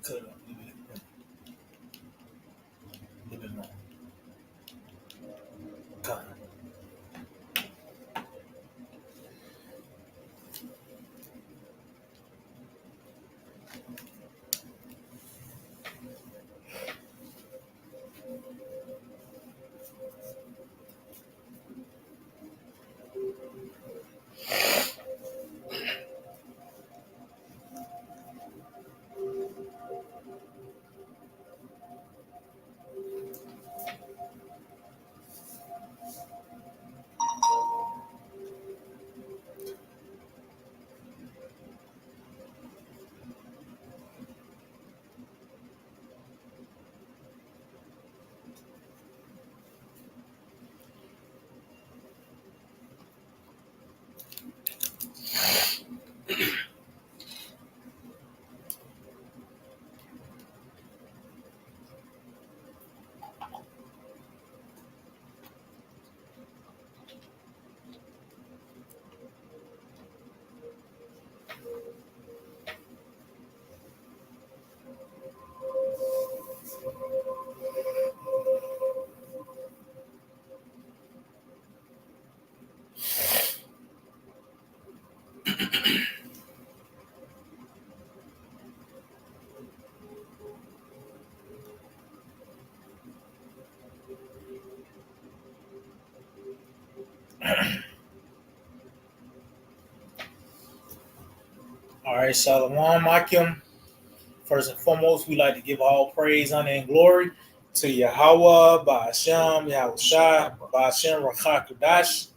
cut it up a little bit more. Cut it. All right, Shalom, Akim. First and foremost, we like to give all praise, honor, and glory to Yahweh, Ba'ashem, Yahushua, Ba'ashem, Rakha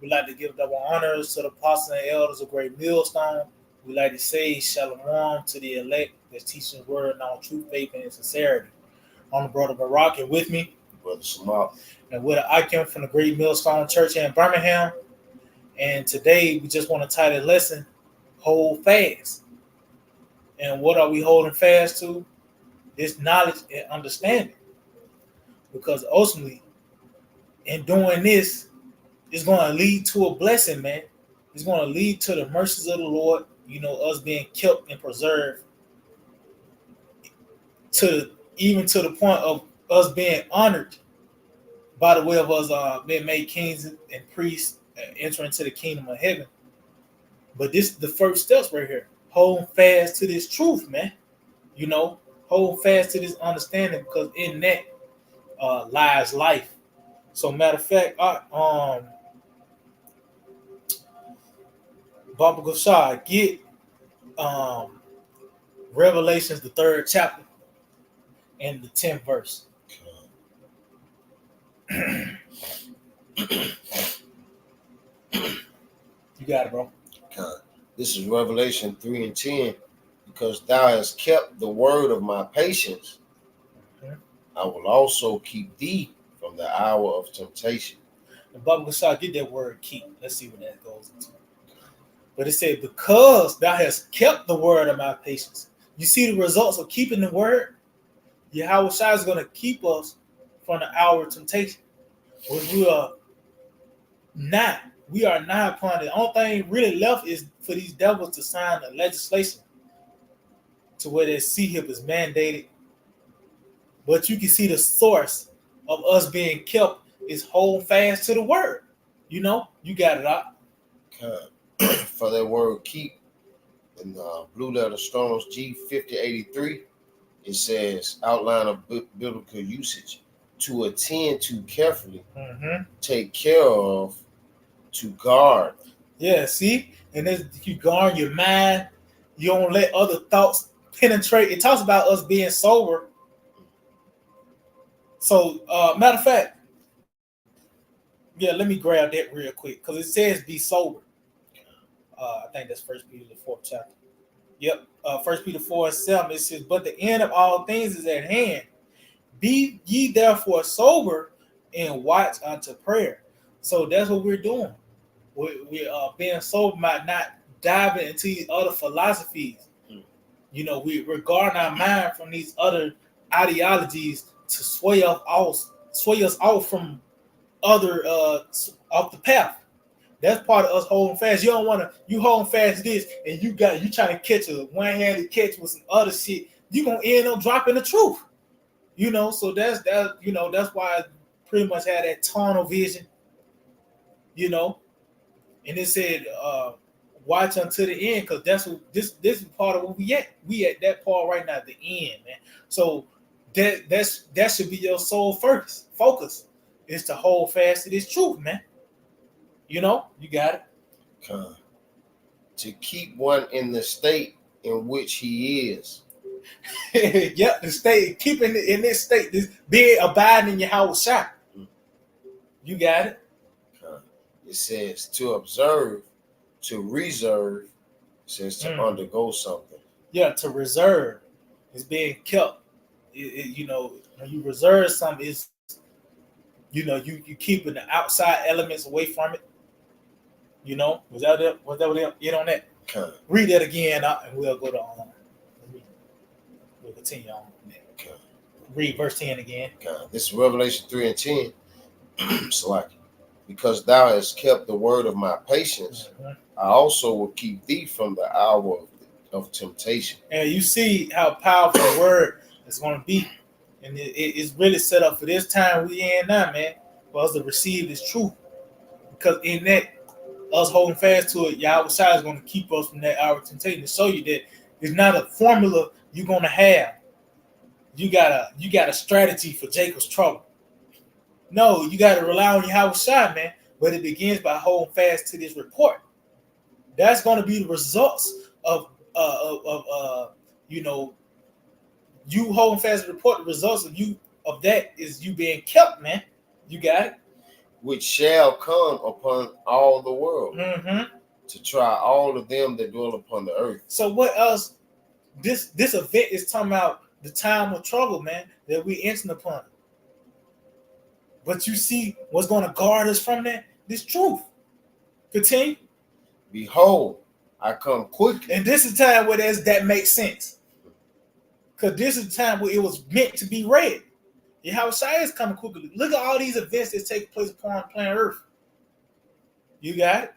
We like to give double honors to the apostles and elders of Great Millstone. We like to say Shalom to the elect that's teaching the word in all true faith and sincerity. I'm the brother Barak, and with me, Brother Samal. and with I came from the Great Millstone Church here in Birmingham. And today we just want to title the lesson, Hold Fast. And what are we holding fast to? This knowledge and understanding. Because ultimately, in doing this, it's going to lead to a blessing, man. It's going to lead to the mercies of the Lord, us being kept and preserved even to the point of us being honored by the way of us being made kings and priests entering into the kingdom of heaven. But this is the first steps right here. Hold fast to this truth, man. Hold fast to this understanding, because in that lies life. So matter of fact, Baba Gashad, get Revelations, the 3rd chapter and the 10th verse. You got it, bro. This is Revelation 3 and 10. Because thou hast kept the word of my patience, I will also keep thee from the hour of temptation. And Baba Gashad, get that word keep. Let's see what that goes into. But it said, because thou hast kept the word of my patience. You see the results of keeping the word? Yahweh Shai is going to keep us from the hour of temptation. We are not upon it. The only thing really left is for these devils to sign the legislation to where their CHIP is mandated. But you can see the source of us being kept is hold fast to the word. You got it out. For that word keep, in the Blue Letter Storms G5083, it says, outline of biblical usage, to attend to carefully, take care of, to guard. Yeah, see? And then you guard your mind. You don't let other thoughts penetrate. It talks about us being sober. So, matter of fact, yeah, let me grab that real quick, because it says be sober. I think that's 1 Peter the 4th chapter. Yep, 1 Peter 4:7. It says, but the end of all things is at hand. Be ye therefore sober and watch unto prayer. So that's what we're doing. We're being sober by not diving into these other philosophies. We're guarding our mind from these other ideologies to sway us off from other off the path. That's part of us holding fast. You don't want to. You holding fast to this, and you trying to catch a one-handed catch with some other shit you're gonna end up dropping the truth. So that's why I pretty much had that tunnel vision, and it said watch until the end, because that's what this is part of what we at that part right now, the end, man. So that should be your sole focus is to hold fast to this truth, man. You got it. To keep one in the state in which he is. Yep, the state, keeping it in this state, this being abiding in your house shop. You got it. It says to observe, to reserve, it says to undergo something. Yeah, to reserve is being kept. When you reserve something, is you keeping the outside elements away from it. Was that it on that? Read that again, and we'll go to we'll continue on. Read verse 10 again. This is Revelation 3 and 10. Select. Because thou hast kept the word of my patience, I also will keep thee from the hour of temptation. And you see how powerful the word is going to be. And it's really set up for this time we in now, man, for us to receive this truth. Because in that, us holding fast to it, Yahweh Shai is going to keep us from that hour of temptation, to show you that it's not a formula you're going to have. You got a strategy for Jacob's trouble. No, you got to rely on Yahweh Shai, man. But it begins by holding fast to this report. That's going to be the results of you holding fast to the report. The results of that is you being kept, man. You got it. Which shall come upon all the world to try all of them that dwell upon the earth. So what else? This event is talking about the time of trouble, man, that we enter upon. But you see what's going to guard us from that? This truth. Continue. Behold, I come quickly. And this is the time where that makes sense. Because this is the time where it was meant to be read. Yahweh Shai is coming quickly. Look at all these events that take place upon planet Earth. You got it?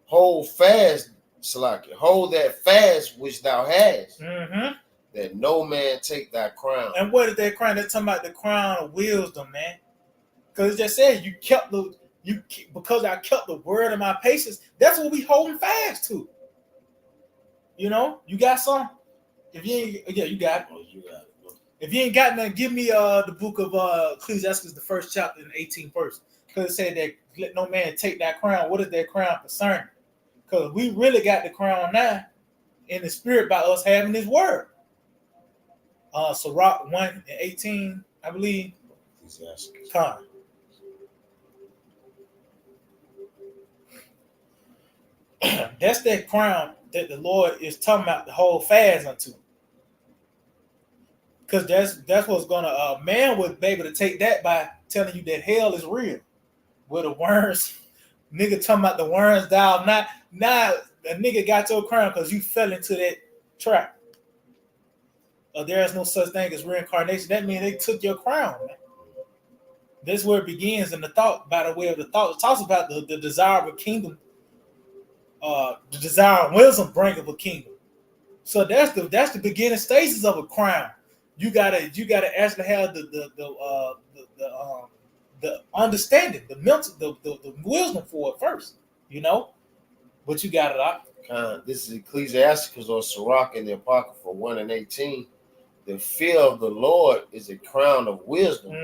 Hold fast, Salaki. Hold that fast which thou hast, that no man take thy crown. And what is that crown? They're talking about the crown of wisdom, man. Because it just said because I kept the word of my patience. That's what we holding fast to. You got some? If you ain't, you got it. Oh, you got it. If you ain't got nothing, give me the book of Ecclesiastes, the first chapter in the 18th verse. Because it said that let no man take that crown. What is that crown concerning? Because we really got the crown now in the spirit by us having this word. Sirach 1 and 18, I believe. Come. That's that crown that the Lord is talking about to hold fast unto. Because that's what's gonna man would be able to take that by telling you that hell is real. Where the worms, nigga talking about the worms dial. Now a nigga got your crown because you fell into that trap. There is no such thing as reincarnation. That means they took your crown, man. That's where it begins in the thought, by the way of the thought. It talks about the desire of a kingdom. The desire of wisdom bring of a kingdom. So that's the beginning stages of a crown. You gotta actually have the understanding, the mental, the wisdom for it first, But you got it out. This is Ecclesiasticus or Sirach in the Apocrypha 1 and 18. The fear of the Lord is a crown of wisdom,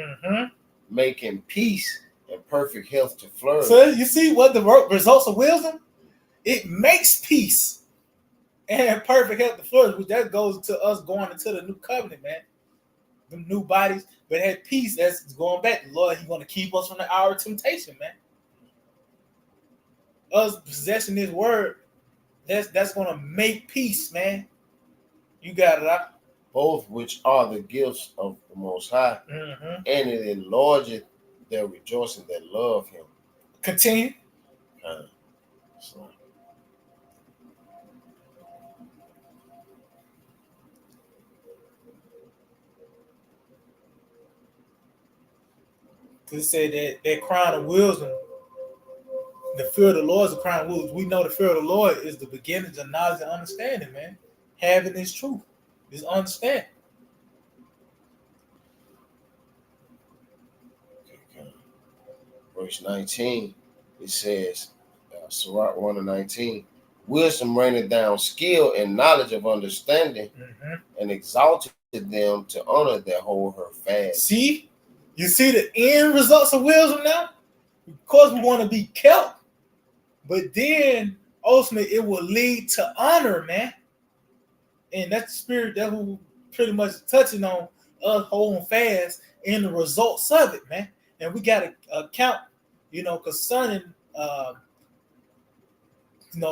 making peace and perfect health to flourish. So you see what the results of wisdom? It makes peace and perfect health to flourish, which that goes to us going into the new covenant, man. The new bodies, but had peace. That's going back. Lord, He's going to keep us from the hour of temptation, man. Us possessing His word, that's going to make peace, man. You got it out. Both which are the gifts of the Most High, and it enlargeth their rejoicing that love Him. Continue. It said that crown of wisdom, the fear of the Lord is the crown of wisdom. We know the fear of the Lord is the beginning of knowledge and understanding, man. Having this truth, this understanding. verse 19, it says, Sirach 1 and 19, wisdom raineth down skill and knowledge of understanding, and exalted them to honor that hold her fast. See? You see the end results of wisdom now? Of course, we want to be kept, but then ultimately it will lead to honor, man. And that's the spirit that we're pretty much touching on us holding fast in the results of it, man. And we got to account, concerning,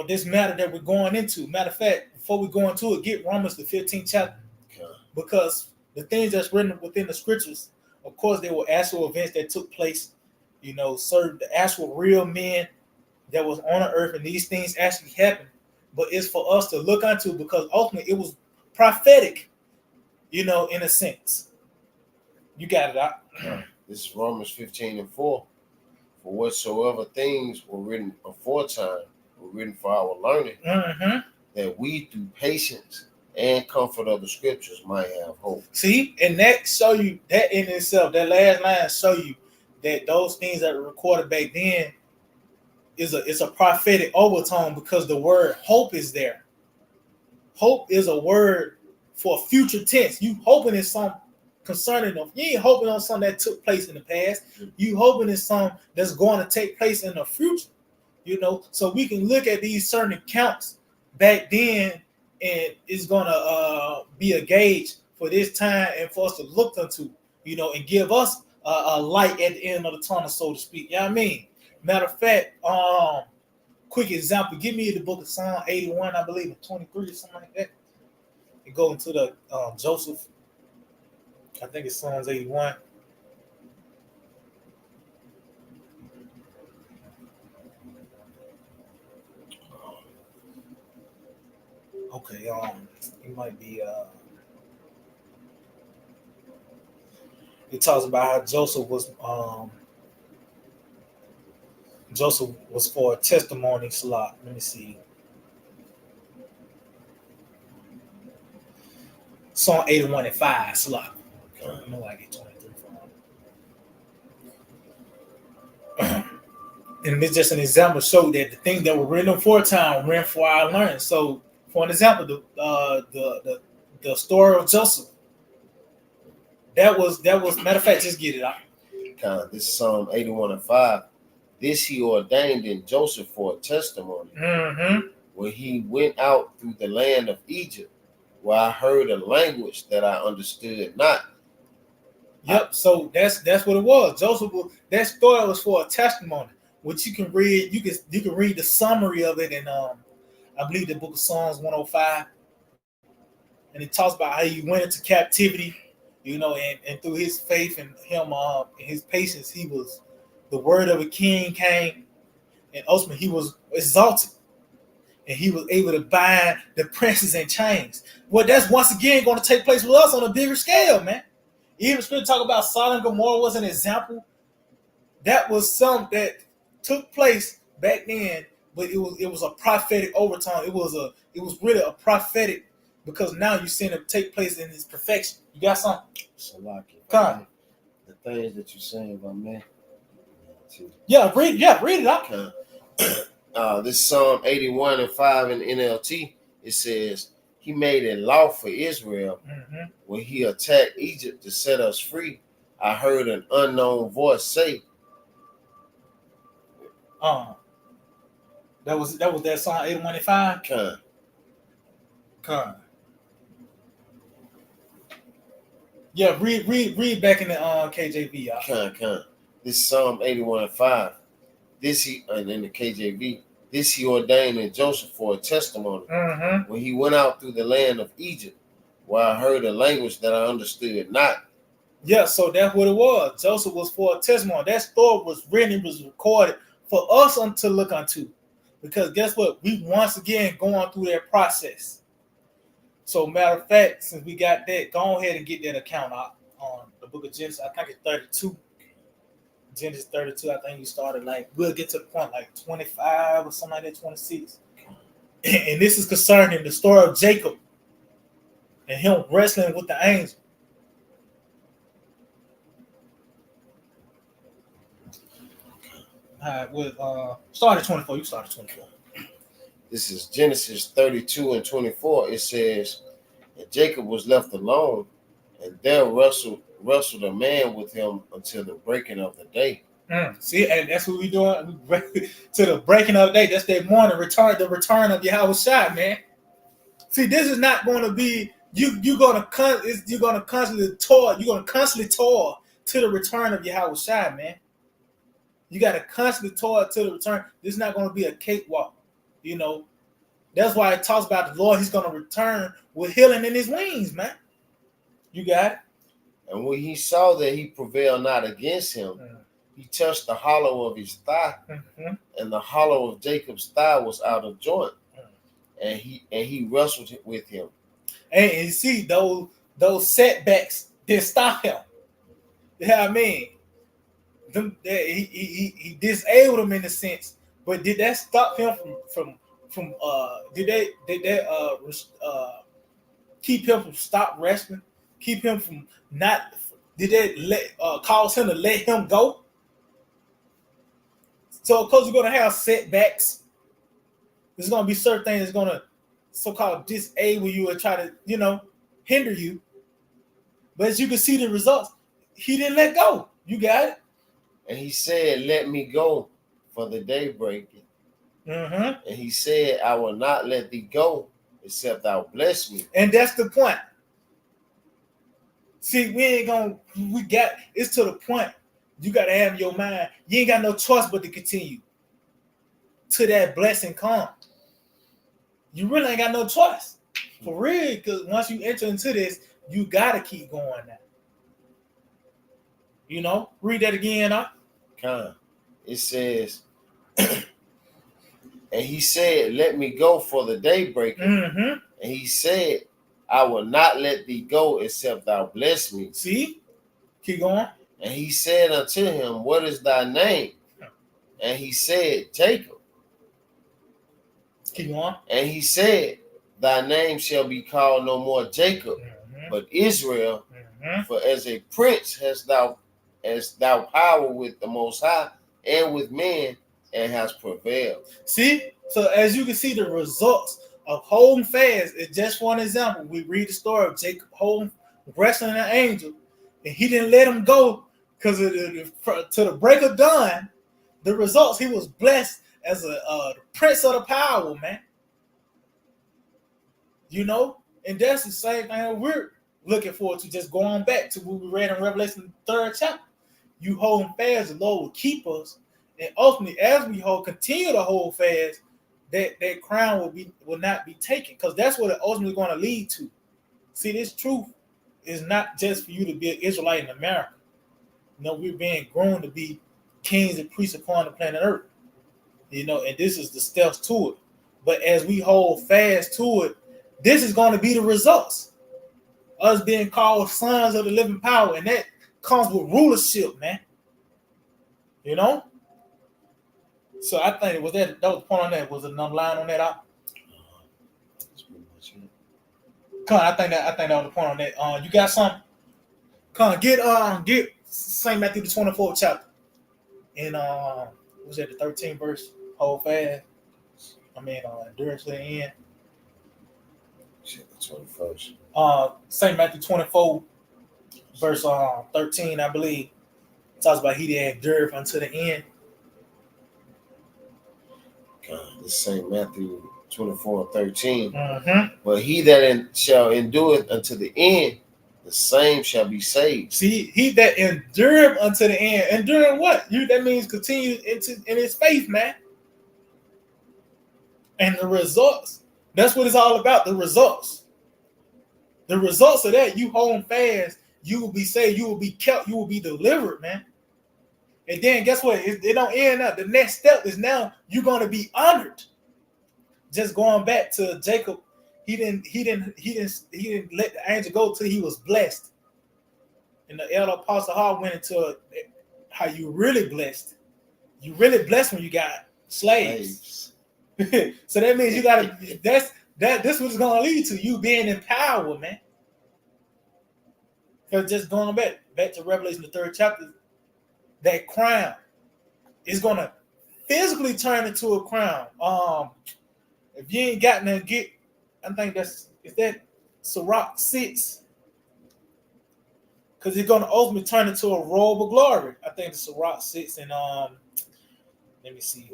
this matter that we're going into. Matter of fact, before we go into it, get Romans the 15th chapter. Okay. Because the things that's written within the scriptures, of course, they were actual events that took place, certain the actual real men that was on the earth, and these things actually happened. But it's for us to look unto, because ultimately it was prophetic, in a sense. You got it out. This is Romans 15 and 4. For whatsoever things were written aforetime were written for our learning, that we through patience and comfort of the scriptures might have hope. See, and that show you, that in itself, that last line show you that those things that were recorded back then is a prophetic overtone, because the word hope is there. Hope is a word for future tense. You hoping in something concerning them. You ain't hoping on something that took place in the past. You hoping in something that's going to take place in the future. So we can look at these certain accounts back then, and it's gonna be a gauge for this time and for us to look into, and give us a light at the end of the tunnel, so to speak. You know what I mean? Matter of fact, quick example, give me the book of Psalm 81, I believe, 23 or something like that. You go into the Joseph, I think it's Psalms 81. Okay, it might be it talks about how Joseph was for a testimony slot. Let me see. Psalm 81 and 5 slot. I know I get 23 from. And it's just an example to show that the things that were written aforetime were written for our learning. So, for an example, the story of Joseph. That was matter of fact, just get it out. This is Psalm 81 and 5. This he ordained in Joseph for a testimony, when he went out through the land of Egypt, where I heard a language that I understood not. Yep. So that's what it was. Joseph, that story was for a testimony, which you can read. You can read the summary of it in I believe the book of Psalms 105, and it talks about how he went into captivity, and through his faith and him and his patience, the word of a king came, and ultimately he was exalted, and he was able to bind the princes in chains. Well, that's once again going to take place with us on a bigger scale, man. Even Scripture talk about Sodom and Gomorrah was an example. That was something that took place back then, but it was a prophetic overtone. It was really a prophetic, because now you're seeing it take place in its perfection. You got something? Come. The things that you're saying about man. Read it out. This Psalm 81 and 5 in NLT, it says, he made a law for Israel when he attacked Egypt to set us free. I heard an unknown voice say. That was that Psalm 81 and 5. Yeah, read back in the KJV. This is Psalm 81 and 5. This he and in the KJV. This he ordained in Joseph for a testimony, when he went out through the land of Egypt, where I heard a language that I understood not. Yeah, so that's what it was. Joseph was for a testimony. That story was written, it was recorded for us to look unto. Because guess what? We once again going through that process. So matter of fact, since we got that, go ahead and get that account out on the book of Genesis. I think it's 32. Genesis 32, I think you started we'll get to the point 25 or something like that, 26. And this is concerning the story of Jacob and him wrestling with the angel. With start at 24. You start at 24. This is Genesis 32 and 24. It says, and Jacob was left alone, and there wrestled a man with him until the breaking of the day. See, and that's what we doing to the breaking of the day. That's that morning the return of Yahweh Shai, man. See, this is not going to be you're gonna constantly toil. You're gonna constantly toil to the return of Yahweh Shai, man. You got to constantly toil to the return. This is not going to be a cakewalk, you know. That's why it talks about the Lord. He's going to return with healing in his wings, man. You got it. And when he saw that he prevailed not against him, he touched the hollow of his thigh, and the hollow of Jacob's thigh was out of joint, and he wrestled with him. And you see those setbacks didn't stop him. You know what I mean? He disabled him in a sense, but did that stop him from did that keep him from stop wrestling? Keep him from not? Did that cause him to let him go? So, because you're gonna have setbacks, there's gonna be certain things that's gonna so-called disable you and try to hinder you. But as you can see the results, he didn't let go. You got it. And he said, "Let me go, for the day breaking." And he said, "I will not let thee go, except thou bless me." And that's the point. See, it's to the point. You got to have in your mind, you ain't got no choice but to continue till that blessing come. You really ain't got no choice. For real, because once you enter into this, you got to keep going now. Read that again, huh? It says, and he said, "Let me go, for the day breaking." And he said, "I will not let thee go, except thou bless me." See? Keep going. And he said unto him, "What is thy name?" And he said, "Jacob." Keep going. And he said, "Thy name shall be called no more Jacob, but Israel, for as a prince hast thou power with the Most High and with men, and has prevailed." See? So as you can see, the results of holding fast is just one example. We read the story of Jacob wrestling an angel, and he didn't let him go because to the break of dawn, the results, he was blessed as a prince of the power, man. And that's the same thing we're looking forward to, just going back to what we read in Revelation 3rd chapter. You holding fast, the Lord will keep us. And ultimately, as we continue to hold fast, that crown will not be taken, because that's what it ultimately going to lead to. See, this truth is not just for you to be an Israelite in America. We're being grown to be kings and priests upon the planet Earth. And this is the steps to it. But as we hold fast to it, this is going to be the results. Us being called sons of the living power, and that comes with rulership, man. So I think it was that was the point on that. Was another line on that? That's pretty much it. Come on, I think that was the point on that. You got something? Come on, get St. Matthew the 24th chapter. And was that the 13th verse? Hold fast. Endurance to the end. Shit, the 21st. St. Matthew 24, verse 13, I believe. Talks about he that endured unto the end. This St. Matthew 24:13. But he that shall endure unto the end, the same shall be saved. See, he that endured unto the end. Enduring what? That means continue in his faith, man. And the results. That's what it's all about, the results. The results of that, you hold fast, you will be saved, you will be kept, you will be delivered, man. And then guess what? It don't end up. The next step is now you're going to be honored. Just going back to Jacob, he didn't let the angel go till he was blessed. And the elder apostle Hall went into how you really blessed. You really blessed when you got slaves. So that means you got to. This was going to lead to you being in power, man. Because just going back to Revelation the 3rd chapter, that crown is going to physically turn into a crown. If you ain't got nothing, get. I think is that Sirach 6, because it's gonna ultimately turn into a robe of glory. I think it's Sirach 6, and let me see.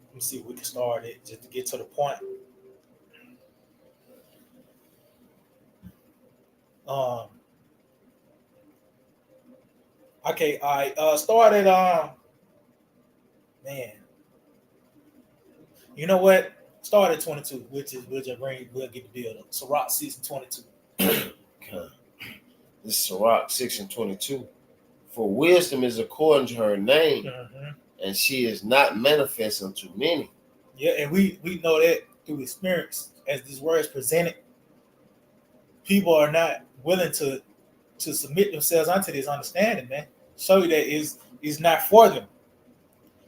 Let me see if we can start it just to get to the point. Okay, I started man. You know what? Start at 22, which we'll get the build up. Sirach 6 and 22. Okay. This is Sirach 6 and 22. For wisdom is according to her name, and she is not manifest unto many. Yeah, and we know that through experience, as this word is presented, people are not willing to submit themselves unto this understanding, man. Show you that is not for them.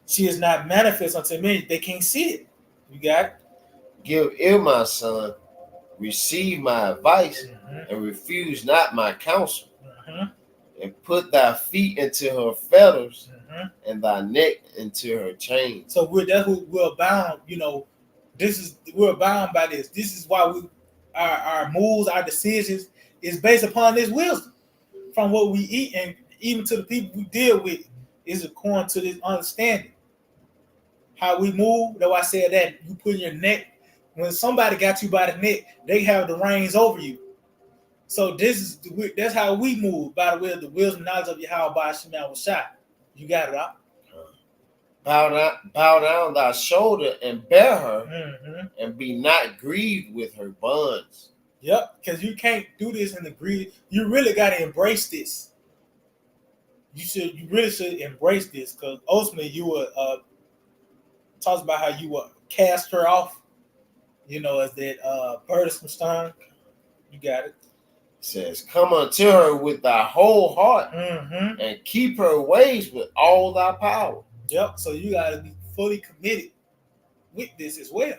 She is not manifest unto many. They can't see it. You got it? Give ear, my son, receive my advice, and refuse not my counsel. And put thy feet into her fetters, and thy neck into her chains. So we're bound. You know, we're bound by this. This is why our moves, our decisions is based upon this wisdom from what we eat, and even to the people we deal with is according to this understanding. How we move. That's why I said that you put your neck. When somebody got you by the neck, they have the reins over you. So that's how we move, by the way of the wisdom knowledge of Yahweh Shema was shot. You got it out. Bow down thy shoulder and bear her, and be not grieved with her bonds. Yep, because you can't do this in the greed. You really got to embrace this. You really should embrace this, because ultimately you were talks about how you would cast her off. You know, as that burdensome stone. You got it. Says, come unto her with thy whole heart, and keep her ways with all thy power. Yep. So you got to be fully committed with this as well.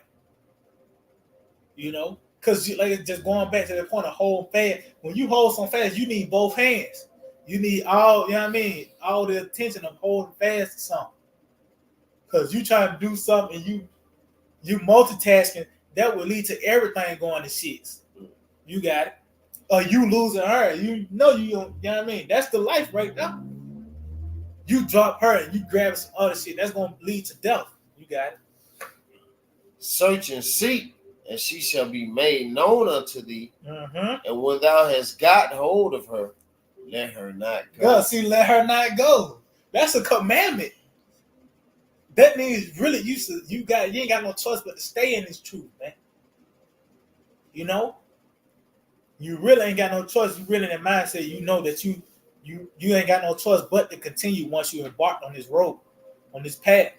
You know, because like just going back to the point of hold fast. When you hold some fast, you need both hands. You need all, you know what I mean, all the attention of holding fast to something. Because you trying to do something and you multitasking, that will lead to everything going to shits. You got it. Or you losing her. You know you don't, you know what I mean? That's the life right now. You drop her and you grab some other shit. That's going to lead to death. You got it. Search and seek, and she shall be made known unto thee. And when thou hast got hold of her, let her not go. Let her not go. That's a commandment. That means really you ain't got no choice but to stay in this truth, man. You know? You really ain't got no choice. You really in the mindset, you know that you ain't got no choice but to continue once you embarked on this road, on this path.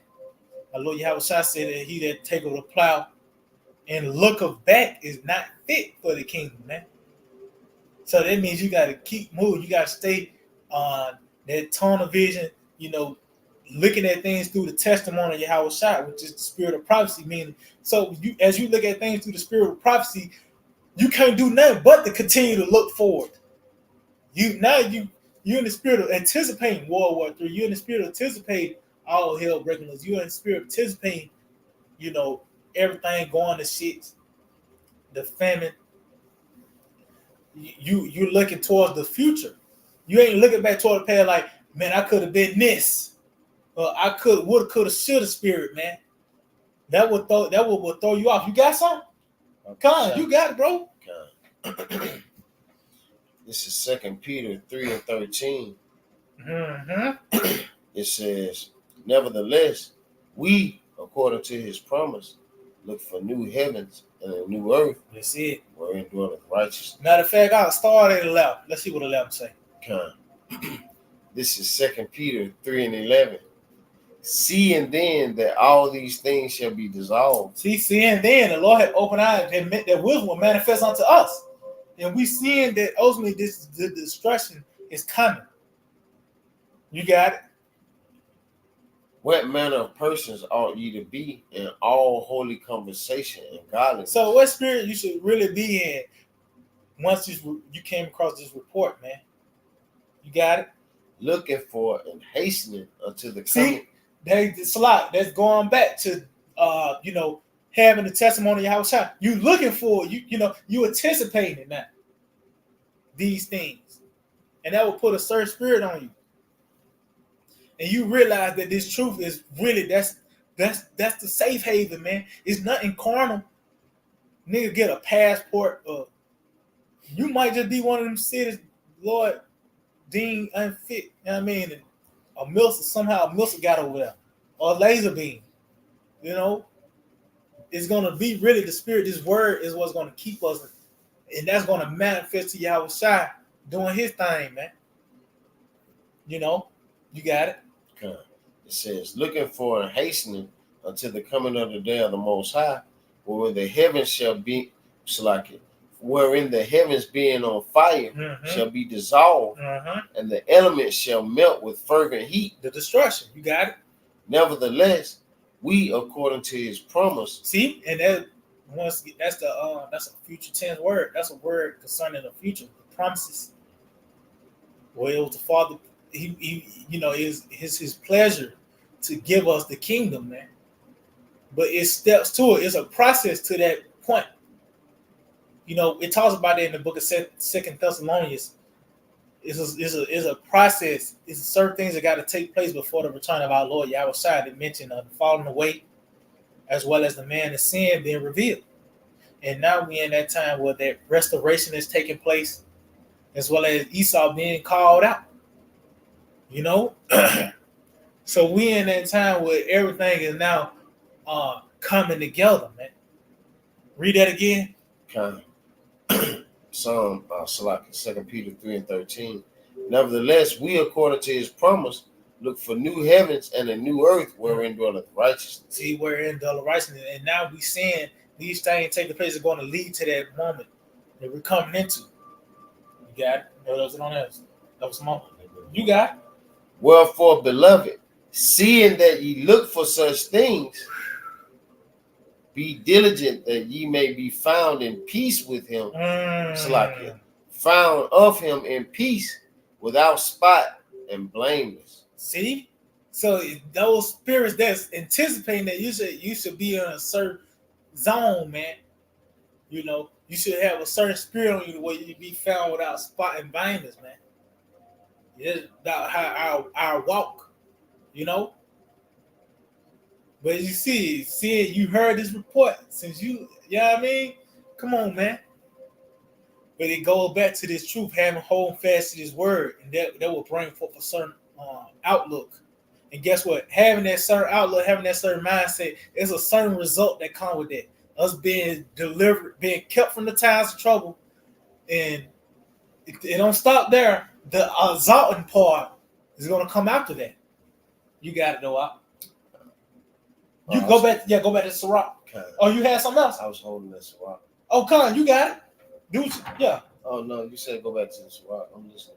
My Lord Yahweh said that he that taketh the plow and looketh back is not fit for the kingdom, man. So that means you got to keep moving. You got to stay on that tunnel vision, you know, looking at things through the testimony of Yahweh Shai, which is the spirit of prophecy. Meaning, so as you look at things through the spirit of prophecy, you can't do nothing but to continue to look forward. You're in the spirit of anticipating World War III. You're in the spirit of anticipating all hell breaking loose. You're in the spirit of anticipating, you know, everything going to shit, the famine. You're looking towards the future. You ain't looking back toward the past like, man, I could have been this. I could have, should have spirit, man. That would throw you off. You got something? Come on, you got it, bro. This is 2 Peter 3 and 13. It says, nevertheless, we, according to his promise, look for new heavens and a new earth. That's it. Wherein dwelleth righteousness. Matter of fact, I'll start at 11. Let's see what 11 say. This is 2 Peter 3 and 11. Seeing then that all these things shall be dissolved. Seeing then the Lord had opened eyes and meant that wisdom will manifest unto us. And we seeing that ultimately the destruction is coming. You got it? What manner of persons ought ye to be in all holy conversation and godliness? So what spirit you should really be in once you came across this report, man? You got it? looking for and hastening unto the See, coming. that's going back to having the testimony of Yahushua. You looking for you anticipating it now. These things, and that will put a certain spirit on you, and you realize that this truth is really that's the safe haven, man. It's nothing carnal. Nigga, get a passport. You might just be one of them cities, Lord, deemed unfit. You know what I mean? And a missile got over there, or a laser beam. You know, it's gonna be really the spirit. This word is what's gonna keep us, and that's gonna manifest to Yahushua doing his thing, man. You know, you got it. Okay. It says, looking for and hastening until the coming of the day of the Most High, where the heavens shall be, wherein the heavens being on fire shall be dissolved, and the elements shall melt with fervent heat. The destruction. You got it. Nevertheless, we, according to his promise. See, and that's a future tense word. That's a word concerning the future, the promises. Well, it was the Father. He is his pleasure to give us the kingdom, man. But it's steps to it. It's a process to that point. You know, it talks about it in the book of 2 Thessalonians. It's a process. It's certain things that got to take place before the return of our Lord Yahushua. They mentioned the falling away, as well as the man of sin being revealed. And now we in that time where that restoration is taking place, as well as Esau being called out. You know, so we in that time where everything is now coming together, man. Read that again. Okay. Psalm 2 Peter 3:13. Nevertheless, we, according to his promise, look for new heavens and a new earth wherein dwelleth righteousness. See, wherein dwelleth righteousness. And now we seeing these things taking place are going to lead to that moment that we're coming into. You got it? No, there's no else. That was moment. You got it. Wherefore, beloved, seeing that ye look for such things, be diligent that ye may be found in peace with him. Found of him in peace, without spot and blameless. See? So those spirits that's anticipating that you should be in a certain zone, man. You know, you should have a certain spirit on you where you be found without spot and blameless, man. It's about how our walk, you know. But you see, you heard this report since you know what I mean? Come on, man. But it goes back to this truth, having hold fast to this word, and that will bring forth a certain outlook. And guess what? Having that certain outlook, having that certain mindset, there's a certain result that comes with that. Us being delivered, being kept from the times of trouble, and it don't stop there. The exalting part is going to come after that. You got it, though. You go back to Sirach. Oh, you had something else? I was holding this Sirach. Oh, come on, you got it. Dude, yeah. Oh no, you said go back to the Sirach. I'm listening.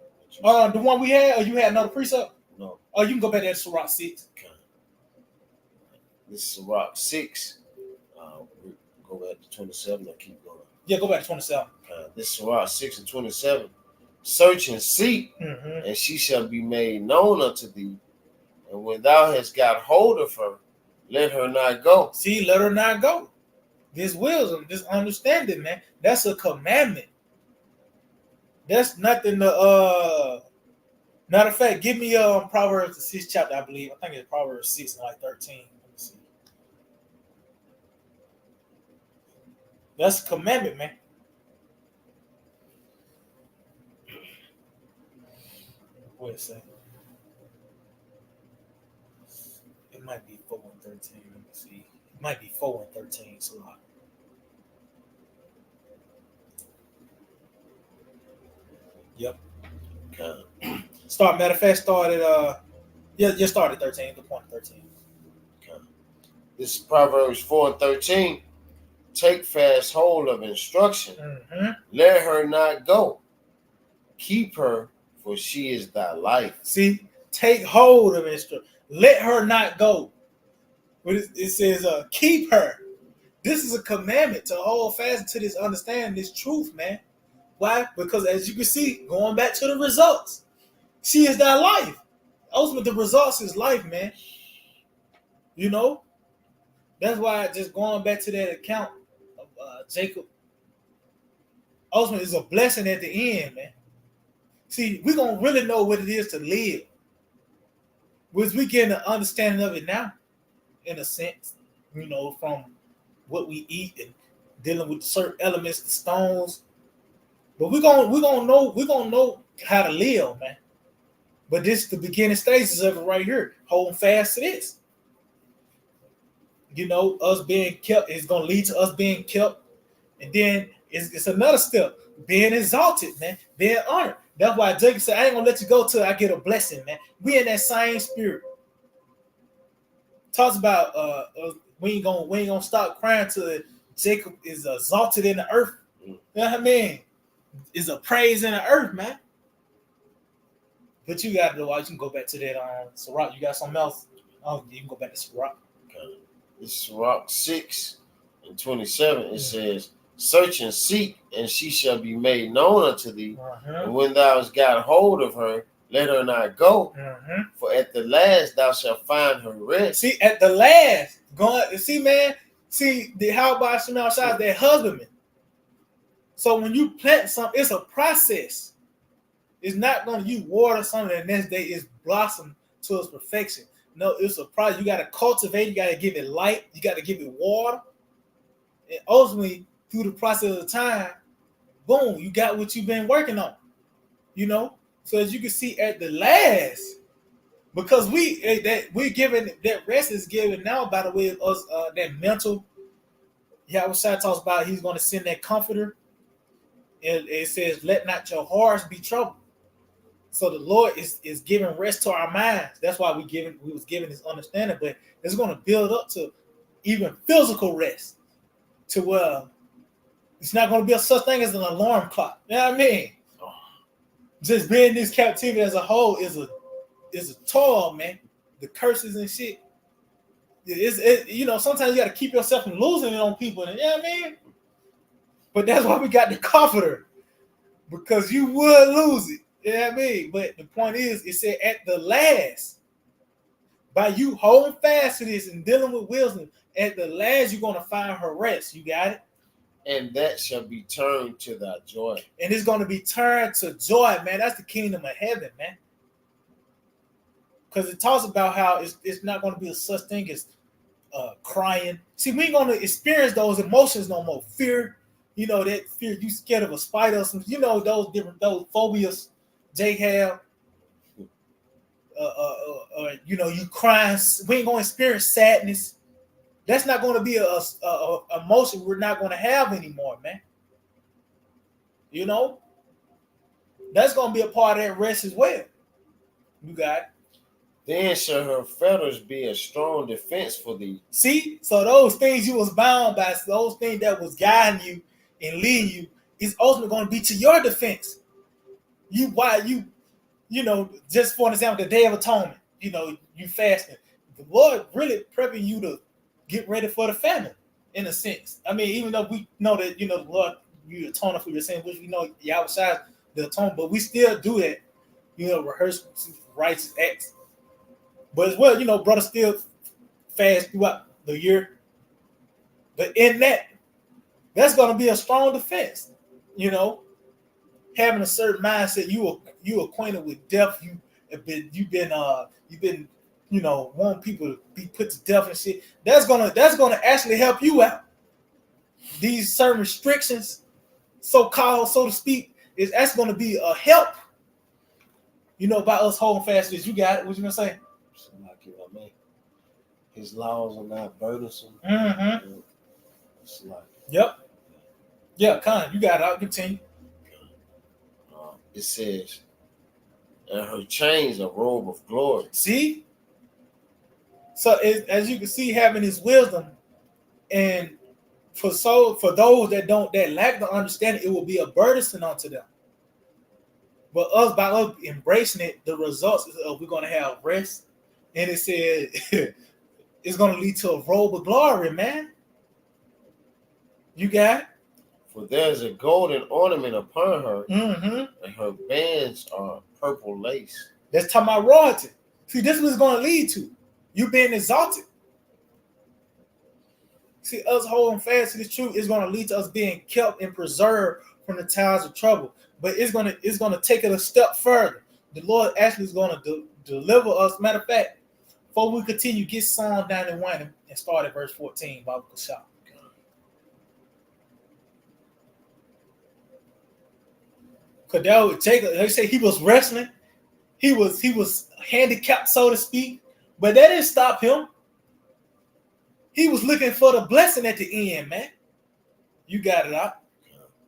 The one we had, or you had another precept? No. Oh, you can go back to Sirach 6. Okay. This is Sirach 6. Go back to 27 or keep going. Yeah, go back to 27. This is Sirach 6 and 27. Search and seek, and she shall be made known unto thee. And when thou hast got hold of her, let her not go. See, let her not go. This wisdom, this understanding, man, that's a commandment. That's nothing to matter of fact, give me Proverbs the 6th chapter, I believe. I think it's Proverbs 6 and like 13. Let me see. That's a commandment, man. Wait a second. It might be 4 and 13. Let me see. It might be 4 and 13. So yep. Matter of fact, started just started 13, the point 13. Okay. This is Proverbs 4 and 13. Take fast hold of instruction. Let her not go. Keep her, for she is thy life. See, take hold of instruction. Let her not go. But it says, keep her. This is a commandment to hold fast to this understanding, this truth, man. Why? Because as you can see, going back to the results, She is that life. Ultimately, the results is life, man. You know, that's why just going back to that account of Jacob, ultimately, is a blessing at the end, man. See, we're gonna really know what it is to live, which we get an understanding of it now, in a sense. You know, from what we eat and dealing with certain elements, the stones. But we're gonna know how to live, man. But this is the beginning stages of it right here. Holding fast to this. You know, us being kept is gonna lead to us being kept, and then it's another step, being exalted, man, being honored. That's why Jacob said, "I ain't gonna let you go till I get a blessing, man." We in that same spirit. Talks about we ain't gonna stop crying till Jacob is exalted in the earth. You know what I mean? Is a praise in the earth, man. But you got to watch. You can go back to that Sirach. You got something else? Oh, you can go back to Sirach. It's Sirach 6:27. It says, "Search and seek, and she shall be made known unto thee. And when thou hast got hold of her, let her not go. For at the last thou shalt find her rest." See, at the last, man. See, the how about Shemal Shah, that husbandman. So when you plant something, it's a process. It's not going to you water something and the next day it's blossom to its perfection. No, it's a process. You got to cultivate. You got to give it light. You got to give it water. And ultimately, through the process of time, boom, you got what you've been working on. You know, so as you can see at the last, because we're given that rest is given now by the way of us that mental. Yahweh Shai talks about he's going to send that comforter. And it says, "Let not your hearts be troubled." So the Lord is giving rest to our minds. That's why we was given this understanding, but it's going to build up to even physical rest, to where it's not going to be a such thing as an alarm clock. You know what I mean? Just being in this captivity as a whole is a toil, man. The curses and shit. You know, sometimes you got to keep yourself from losing it on people. You know what I mean? But that's why we got the comforter, because you would lose it. You know what I mean? But the point is, it said at the last, by you holding fast to this and dealing with wisdom, at the last you're going to find her rest. You got it? And that shall be turned to thy joy. And it's going to be turned to joy, man. That's the kingdom of heaven, man. Because it talks about how it's not going to be a such thing as crying. See, we ain't going to experience those emotions no more. Fear, you know, that fear, you scared of a spider or something. You know, those phobias Jake have. You know, you crying. We ain't going to experience sadness. That's not going to be a emotion we're not going to have anymore, man. You know, that's going to be a part of that rest as well. You got it. Then shall her fetters be a strong defense for thee. See, so those things you was bound by, those things that was guiding you and leading you, is ultimately going to be to your defense. You know, just for an example, the Day of Atonement, you know, you fasting. The Lord really prepping you to get ready for the famine, in a sense. I mean, even though we know that, you know, the Lord, you atone for your sin, which we know Yahweh Shai the atonement, but we still do that, you know, rehearse righteous acts. But as well, you know, brothers still fast throughout the year. But in that's going to be a strong defense, you know, having a certain mindset. You acquainted with death. You've been you know, wanting people to be put to death and shit. That's gonna actually help you out. These certain restrictions, so-called, so to speak, is that's going to be a help. You know, by us holding fast to this. You got it. What you gonna say? His laws are not burdensome. Mm-hmm. It's like, yep. Yeah, Con, you got it. I'll continue. It says, and her chains a robe of glory. See? So as you can see, having his wisdom, and for those that lack the understanding, it will be a burdensome unto them. But by us embracing it, the results is we're going to have rest. And it said it's going to lead to a robe of glory, man. You got it? For there's a golden ornament upon her, Mm-hmm. and her bands are purple lace. That's talking about royalty. See, this is what it's going to lead to. You being exalted. See, us holding fast to this truth is going to lead to us being kept and preserved from the times of trouble. But it's going to take it a step further. The Lord actually is going to deliver us. Matter of fact, before we continue, get Psalm 91 and start at verse 14. Bible Shop. Because that would take. They say he was wrestling. He was handicapped, so to speak. But that didn't stop him. He was looking for the blessing at the end, man. You got it out.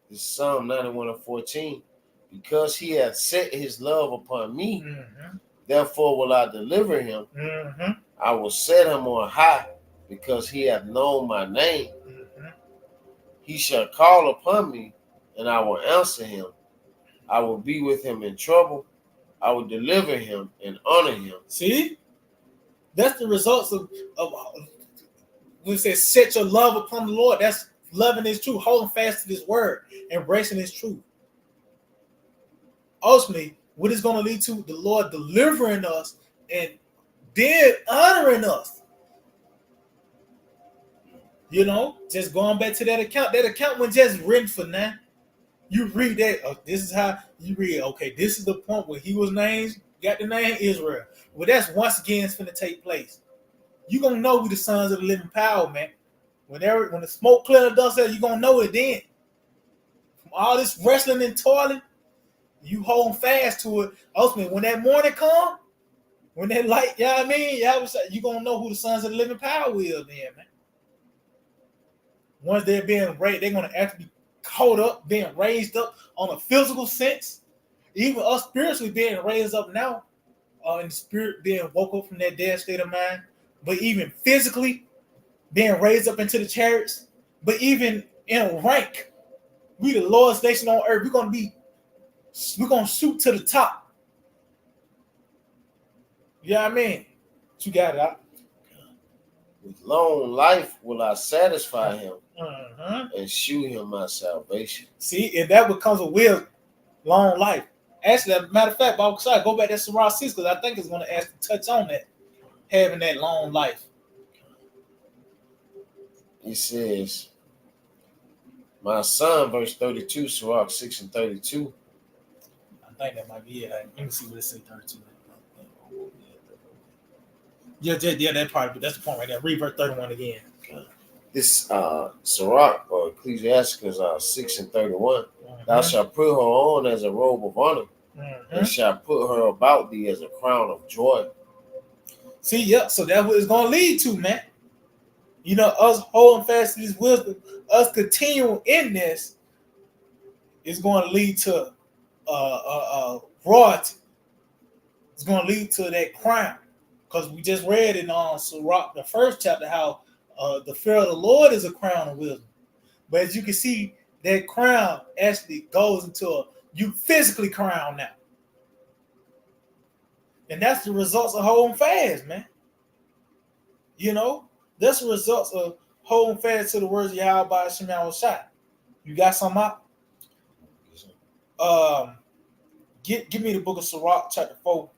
This Psalm 91:14. Because he hath set his love upon me, therefore will I deliver him. I will set him on high, because he hath known my name. He shall call upon me, and I will answer him. I will be with him in trouble. I will deliver him and honor him. See? That's the results of when it says set your love upon the Lord. That's loving his truth, holding fast to this word, embracing his truth. Ultimately, what is going to lead to the Lord delivering us and then honoring us. You know, just going back to that account. That account was just written for now. You read that. This is how you read. Okay, this is the point where he was named, got the name Israel. Well, that's once again it's going to take place. You're going to know who the sons of the living power, man. When the smoke clear the dust out, you're going to know it then. From all this wrestling and toiling, you hold fast to it. Ultimately, when that morning come, when that light, you know what I mean? You're going to know who the sons of the living power is then, man. Once they're being raised, they're going to actually be caught up, being raised up on a physical sense. Even us spiritually being raised up now, in the spirit being woke up from that dead state of mind. But even physically being raised up into the chariots. But even in rank, we the lowest nation on earth. We're going to shoot to the top. You know what I mean? You got it out. With long life will I satisfy him and shew him my salvation. See, and that becomes a will, long life. Actually, as a matter of fact, Bible side, go back to Sirach 6 because I think it's going to actually touch on that, having that long life. He says, my son, verse 32, Sirach 6:32. I think that might be it. Let me see what it says, 32. Yeah, that part, but that's the point right there. Read verse 31 again. This Sirach or Ecclesiasticus 6:31. Thou shalt put her on as a robe of honor, and shalt put her about thee as a crown of joy. See, yep. So that's what it's going to lead to, man. You know, us holding fast to this wisdom, us continuing in this, is going to lead to royalty. It's going to lead to that crown. Because we just read in Sirach, the first chapter, how the fear of the Lord is a crown of wisdom. But as you can see, that crown actually goes into you physically crown now. And that's the results of holding fast, man. You know, that's the results of holding fast to the words of Yahweh by Shema Shai. You got some out? Give me the book of Sirach, chapter 4.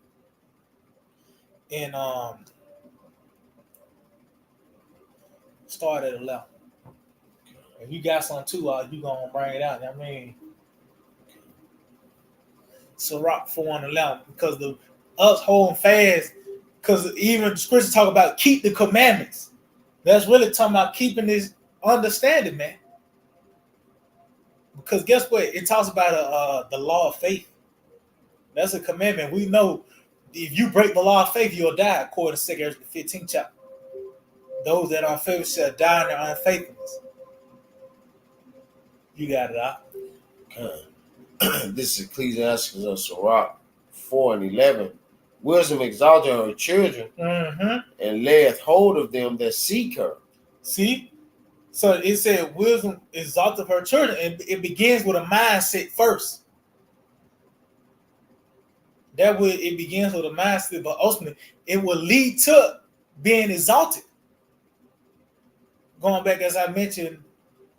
And start at 11. If you got some too, you gonna bring it out. I mean, Sirach 4:11, because us holding fast, because even the scriptures talk about keep the commandments. That's really talking about keeping this understanding, man. Because guess what? It talks about the law of faith. That's a commandment. We know if you break the law of faith, you'll die, according to 2 Ezra 15th chapter. Those that are unfaithful shall die in their unfaithfulness. You got it out. This is Ecclesiastes of Sirach 4:11. Wisdom exalteth her children and layeth hold of them that seek her. See? So it said wisdom exalteth her children, and it begins with a mindset first. That way it begins with a mindset, but ultimately it will lead to being exalted. Going back, as I mentioned,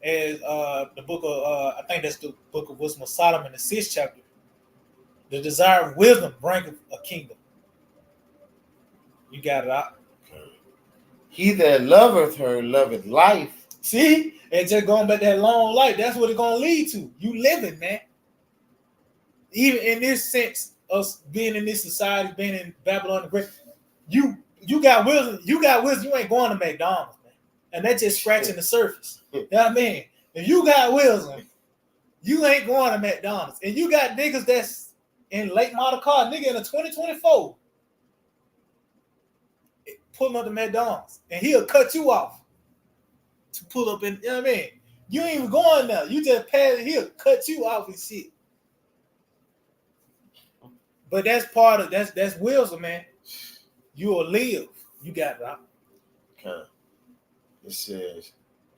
as the book of I think that's the book of Wisdom of Solomon, the 6th chapter. The desire of wisdom bringeth a kingdom. You got it out. He that loveth her loveth life. See, and just going back that long life, that's what it's gonna lead to. You living, man. Even in this sense of being in this society, being in Babylon the Great, you got wisdom. You got wisdom. You ain't going to McDonald's, man. And that's just scratching the surface. You know what I mean? If you got wisdom, you ain't going to McDonald's. And you got niggas that's in late model car, nigga in a 2024, pulling up to McDonald's, and he'll cut you off to pull up in. You know what I mean? You ain't even going there. You just pass it. He'll cut you off and shit. But that's part of that's wisdom, man. You will live. You got it. Okay. It says,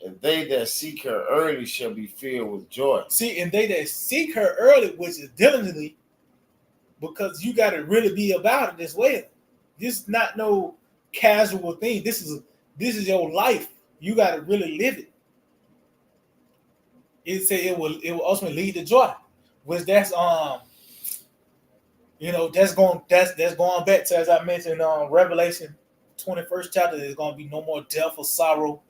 and they that seek her early shall be filled with joy. See, and they that seek her early, which is diligently, because you got to really be about it as well. This is not no casual thing. This is your life. You got to really live it. It said it will ultimately lead to joy, which that's that's going back to, as I mentioned, Revelation 21st chapter. There's going to be no more death or sorrow.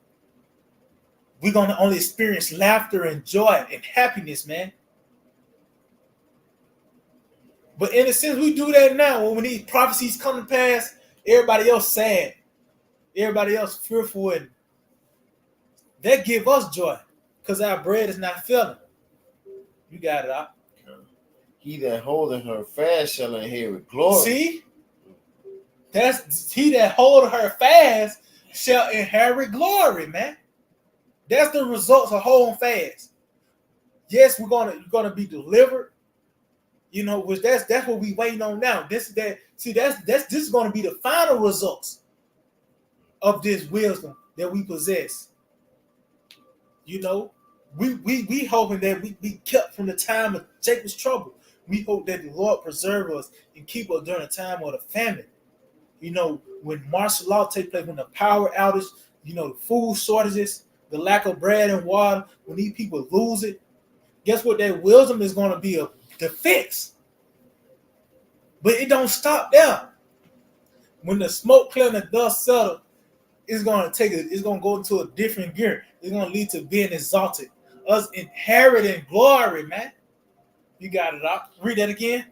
We're going to only experience laughter and joy and happiness, man. But in a sense, we do that now. When these prophecies come to pass, everybody else sad, everybody else fearful, and that give us joy because our bread is not filling. You got it out. He that holdeth her fast shall inherit glory. See? That's he that holdeth her fast shall inherit glory, man. That's the results of holding fast. Yes, you're gonna be delivered. Which that's what we waiting on now. This is gonna be the final results of this wisdom that we possess. We hoping that we be kept from the time of Jacob's trouble. We hope that the Lord preserve us and keep us during the time of the famine. When martial law take place, when the power outage, the food shortages, the lack of bread and water, when these people lose it, guess what? That wisdom is going to be the fix. But it don't stop there. When the smoke clear and the dust settle, it's going to go into a different gear. It's going to lead to being exalted. Us inheriting glory, man. You got it out. Read that again.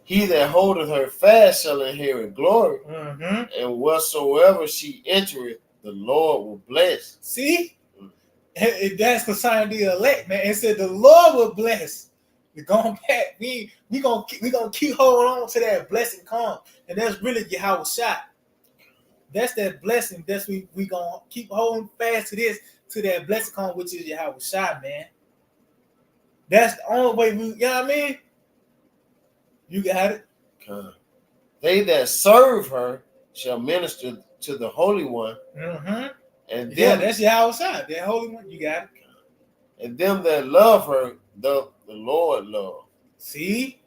He that holdeth her fast shall inherit glory, and whatsoever she entereth, the Lord will bless. See? That's the sign of the elect, man. It said the Lord will bless. We're going back. We gonna keep holding on to that blessing come. And that's really Yahweh Shai. That's that blessing. That's we gonna keep holding fast to that blessing come, which is Yahweh Shai, man. That's the only way you know what I mean? You got it. They that serve her shall minister to the Holy One. And that's Yahweh Shai, that Holy One. You got it. And them that love her, the Lord love. See?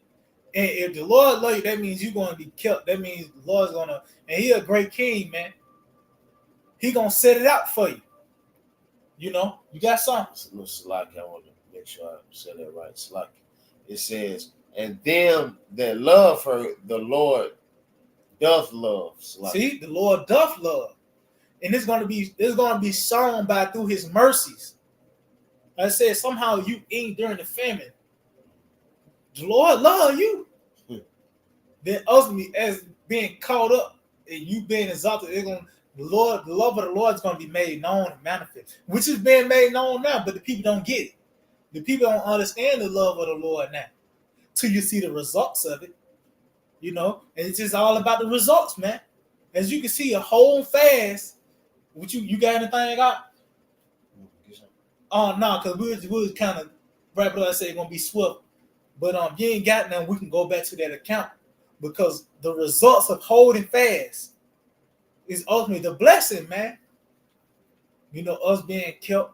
And if the Lord love you, that means you're going to be kept. That means the Lord's going to, and he a great king, man. He going to set it out for you. You got something. No, Salaki, I want to make sure I said that right. Salaki. It says, and them that love her, the Lord doth love. Salaki. See, the Lord doth love. And it's going to be shown by through his mercies. Like I said, somehow you eat during the famine. The Lord love you. Then ultimately, as being caught up and you being exalted, the love of the Lord is going to be made known and manifest, which is being made known now, but the people don't get it. The people don't understand the love of the Lord now till you see the results of it. And it's just all about the results, man. As you can see, a whole fast. What you got anything out? Oh no, because we was kind of right, but I say gonna be swift. But you ain't got none. We can go back to that account because the results of holding fast is ultimately the blessing, man. Us being kept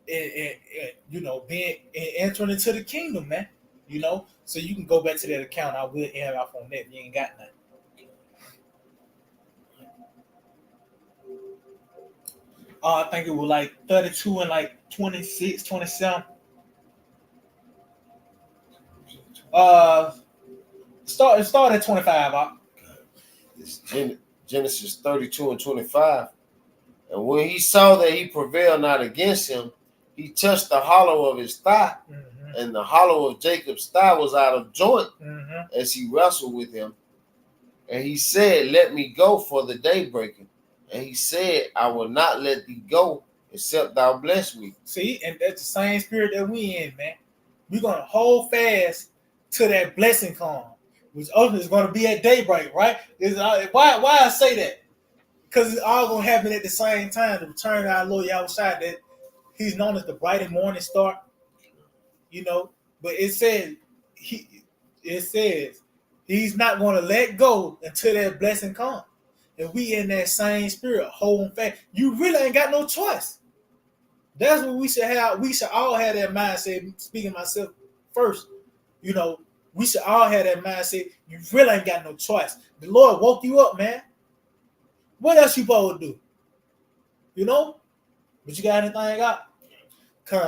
and being entering into the kingdom, man. So you can go back to that account. I will end off on that. You ain't got nothing. I think it was like 32 and like 26, 27. It started at 25. It's Genesis 32 and 25. And when he saw that he prevailed not against him, he touched the hollow of his thigh, and the hollow of Jacob's thigh was out of joint as he wrestled with him. And he said, let me go for the day breaking. And he said, I will not let thee go except thou bless me. See, and that's the same spirit that we in, man. We're going to hold fast till that blessing come, which ultimately is going to be at daybreak, right? Why I say that? Because it's all going to happen at the same time. The return of our Lord Yahushua, that he's known as the bright and morning star, you know. But it says he's not going to let go until that blessing comes. And we in that same spirit, holding fast. You really ain't got no choice. That's what we should have. We should all have that mindset. Speaking myself first, you know, we should all have that mindset. You really ain't got no choice. The Lord woke you up, man. What else you supposed to do? You know? But you got anything got?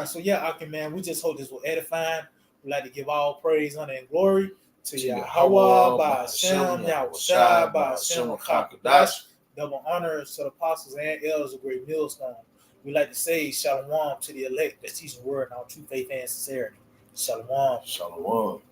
So yeah, okay, man. We just hope this will edify. We'd like to give all praise, honor, and glory to Yahweh, by Hashem, Yahushua, by Hashem, Kakadash. Double honor to the apostles and elders of Great Millstone. We like to say shalom to the elect that teach the word in all true faith and sincerity. Shalom. Shalom.